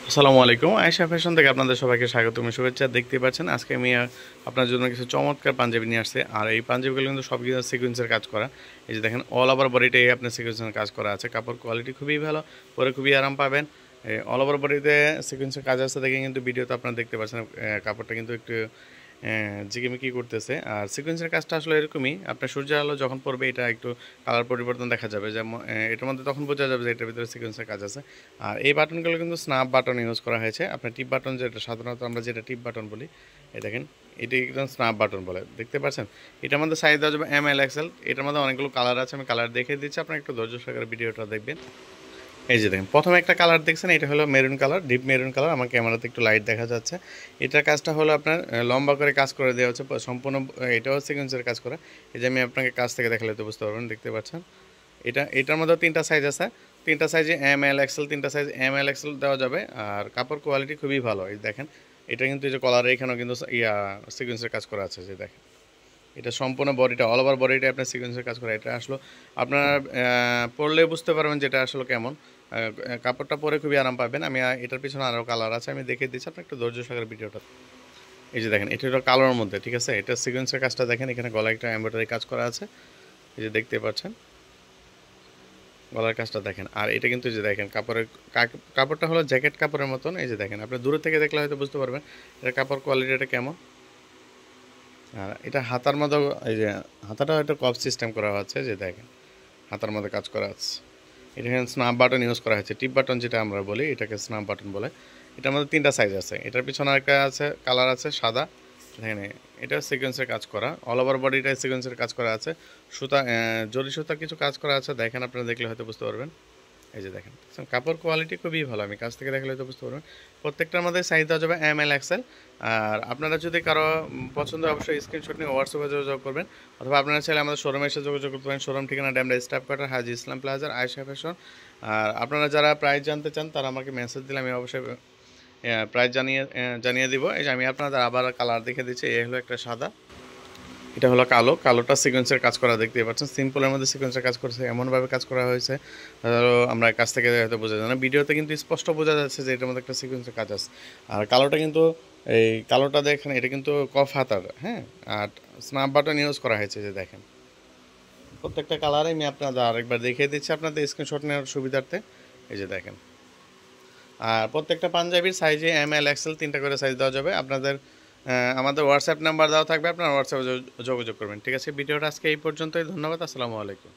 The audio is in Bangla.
আসসালামু আলাইকুম। আয়েশা ফ্যাশন থেকে আপনাদের সবাইকে স্বাগতম ও শুভেচ্ছা। দেখতেই পাচ্ছেন আজকে আমি আপনার জন্য কিছু চমৎকার পাঞ্জাবি নিয়ে আসছি। আর এই পাঞ্জাবিগুলো কিন্তু সব কিছু সিকোয়েন্সের কাজ করা। এই যে দেখেন অল ওভার বডিটাই আপনার সিকোয়েন্সের কাজ করা আছে। কাপড় কোয়ালিটি খুবই ভালো, পরে খুবই আরাম পাবেন। অল ওভার বডিতে সিকোয়েন্সের কাজ আছে দেখে কিন্তু ভিডিওতে আপনারা দেখতে পাচ্ছেন কাপড়টা কিন্তু একটু ঝিকিমিকি করতেছে। আর সিকোয়েন্সের কাজটা আসলে এরকমই, আপনার সূর্যের আলো যখন পড়বে এটা একটু কালার পরিবর্তন দেখা যাবে, যেমন এটার মধ্যে তখন বোঝা যাবে যে এটার ভিতরে সিকোয়েন্সের কাজ আছে। আর এই বাটনগুলো কিন্তু স্ন্যাপ বাটন ইউজ করা হয়েছে। আপনার টিপ বাটন যেটা সাধারণত আমরা যেটা টিপ বাটন বলি, এই দেখেন এটি একদম স্ন্যাপ বাটন বলে, দেখতে পাচ্ছেন। এটার মধ্যে সাইজ দেওয়া যাবে এম এল এক্সেল। এটার মধ্যে অনেকগুলো কালার আছে, আমি কালার দেখিয়ে দিচ্ছি, আপনার একটু ধৈর্য সহকারে ভিডিওটা দেখবেন। এই যে দেখেন প্রথমে একটা কালার দেখছেন, এটা হলো maroon colour, deep maroon colour. আমার ক্যামেরাতে একটু লাইট দেখা যাচ্ছে। এটার কাজটা হলো আপনার লম্বা করে কাজ করে দেওয়া হচ্ছে সম্পূর্ণ। এটাও সিকোয়েন্সের কাজ করা। এই যে আমি আপনাকে কাজ থেকে দেখালে তো বুঝতে পারবেন, দেখতে পাচ্ছেন। এটার মধ্যে তিনটা সাইজ আছে, তিনটা সাইজে এম এল এক্সেল, তিনটা সাইজ এম এল এক্সেল দেওয়া যাবে। আর কাপড় কোয়ালিটি খুবই ভালো। এই দেখেন এটা কিন্তু এই যে কলারে এখানেও কিন্তু সিকোয়েন্সের কাজ করা আছে। যে দেখেন এটা সম্পূর্ণ বডিটা, অল ওভার বডিটা আপনার সিকোয়েন্সের কাজ করা। এটা আসলে আপনারা পরলে বুঝতে পারবেন যেটা আসলে কেমন। কাপড়টা পরে খুবই আরাম পাবেন। আমি এটার পিছনে আরও কালার আছে, আমি দেখিয়ে দিচ্ছি, আপনার একটু ধৈর্য সহকারে ভিডিওটা। এই যে দেখেন এটা হলো কালোর মধ্যে, ঠিক আছে। এটা সিকোয়েন্সের কাজটা দেখেন, এখানে গলায় একটা এমব্রয়ডারি কাজ করা আছে, এই যে দেখতে পাচ্ছেন গলার কাজটা দেখেন। আর এটা কিন্তু এই যে দেখেন কাপড়টা হলো জ্যাকেট কাপড়ের মতন। এই যে দেখেন আপনি দূরে থেকে দেখলে হয়তো বুঝতে পারবেন এটা কাপড় কোয়ালিটিটা কেমন। আর এটা হাতার মধ্যে, এই যে হাতাটা হয়তো কপ সিস্টেম করা হচ্ছে, যে দেখেন হাতার মধ্যে কাজ করা আছে। এখানে স্ন্যাপ বাটন ইউজ করা হয়েছে, টিপ বাটন যেটা আমরা বলি এটাকে স্ন্যাপ বাটন বলে। এটার মধ্যে তিনটা সাইজ আছে। এটার পিছনে একটা আছে কালার আছে সাদা, দেখেন এটা সিকোয়েন্সের কাজ করা, অল ওভার বডিটাই সিকোয়েন্সের কাজ করা আছে। সুতা জরি সুতার কিছু কাজ করা আছে, দেখেন আপনারা দেখলে হয়তো বুঝতে পারবেন। এই যে দেখেন কাপড় কোয়ালিটি খুবই ভালো, আমি কাছ থেকে দেখলে হয়তো বুঝতে পারবেন। প্রত্যেকটার মধ্যে সাইজ দেওয়া যাবে এম এল এক্সেল। আর আপনারা যদি কারো পছন্দ হয় অবশ্যই স্ক্রিনশট নিয়ে হোয়াটসঅ্যাপে যোগাযোগ করবেন, অথবা আপনারা চাইলে আমাদের শোরুমে এসে যোগাযোগ করতে পারেন। শোরুম ঠিকানা ড্যামরা স্টাফ কোয়ার্টার, হাজি ইসলাম প্লাজার, আয়েশা ফ্যাশন। আর আপনারা যারা প্রাইস জানতে চান তারা আমাকে মেসেজ দিলে আমি অবশ্যই প্রাইস জানিয়ে দিব। এই যে আমি আপনাদের আবার কালার দেখে দিচ্ছি। এই হলো একটা সাদা, এটা হলো কালো, কালোটা সিকোয়েন্সের কাজ করা, দেখতেই পাচ্ছেন। সিম্পলের মধ্যে সিকোয়েন্সের কাজ করছে, এমনভাবে কাজ করা হয়েছে আমরা কাছ থেকে হয়তো বোঝা যায় না, ভিডিওতে কিন্তু স্পষ্ট বোঝা যাচ্ছে যে এটার মধ্যে একটা সিকোয়েন্সের কাজ আছে। আর কালোটা কিন্তু, এই কালোটা দেখেন এটা কিন্তু কফ হাতার, হ্যাঁ। আর স্ন্যাপ বাটন ইউজ করা হয়েছে, যে দেখেন প্রত্যেকটা কালারে আমি আপনাদের আরেকবার দেখিয়ে দিচ্ছি আপনাদের স্ক্রিনশট নেওয়ার সুবিধার্থে। এই যে দেখেন, আর প্রত্যেকটা পাঞ্জাবির সাইজে এম এল এক্সেল তিনটা করে সাইজ দেওয়া যাবে আপনাদের। আমাদের হোয়াটসঅ্যাপ নাম্বার দেওয়া থাকবে, আপনারা হোয়াটসঅ্যাপে যোগাযোগ করবেন, ঠিক আছে। ভিডিওটা আজকে এই পর্যন্তই, ধন্যবাদ, আসসালামু আলাইকুম।